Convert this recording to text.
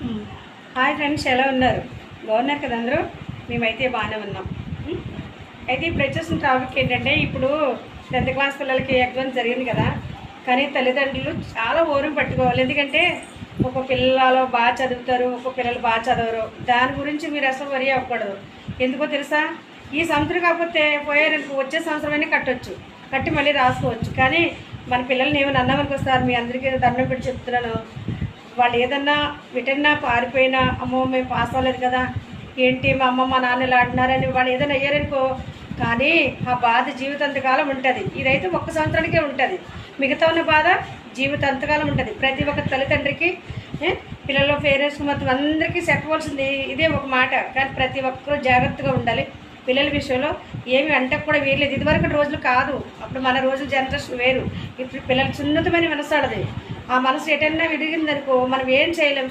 మ్మ్. Hi friends, ఎలా ఉన్నారు? బాగున్నారు కదా అందరూ? మేమైతే బాగానే ఉన్నాం. మ్మ్. అయితే ఇప్పుడు వచ్చేసిన టాపిక్ ఏంటంటే, ఇప్పుడు 10th క్లాస్ పిల్లలకి ఎగ్జామ్స్ జరిగింది కదా, కానీ తల్లిదండ్రులు చాలా ఓరం పట్టుకోవాలి. ఎందుకంటే ఒక పిల్లలు బాగా చదువుతారు, ఒక పిల్లలు బాగా చదవరు. దాని గురించి మీరు అసలు వరి అవ్వకూడదు. ఎందుకో తెలుసా? ఈ సంవత్సరం కాకపోతే పోయారనుకో వచ్చే సంవత్సరమైనా కట్టొచ్చు, కట్టి మళ్ళీ రాసుకోవచ్చు. కానీ మన పిల్లల్ని ఏమైనా అన్నామనికి వస్తారు. మీ అందరికీ దండం పెట్టి చెప్తున్నాను, వాళ్ళు ఏదన్నా విటన్నా పారిపోయినా, అమ్మో మేము పాస్ అవ్వలేదు కదా, ఏంటి మా అమ్మ మా నాన్న ఇలా అంటున్నారని వాళ్ళు ఏదైనా అయ్యారనుకో, కానీ ఆ బాధ జీవితాంతకాలం ఉంటుంది. ఇదైతే ఒక్క సంవత్సరానికే ఉంటుంది, మిగతా ఉన్న బాధ జీవితాంతకాలం ఉంటుంది. ప్రతి ఒక్క తల్లిదండ్రికి పిల్లల పేరెంట్స్కి మొత్తం అందరికీ చెప్పవలసింది ఇదే ఒక మాట. కానీ ప్రతి ఒక్కరూ జాగ్రత్తగా ఉండాలి. పిల్లల విషయంలో ఏమి అంటే కూడా వీరలేదు. ఇదివరకు రోజులు కాదు, అప్పుడు మన రోజుల జనరేషన్ వేరు. ఇప్పుడు పిల్లలు సున్నితమైన మనసు. ఆ మనసు ఎటైనా విరిగిందనుకో మనం ఏం చేయలేము.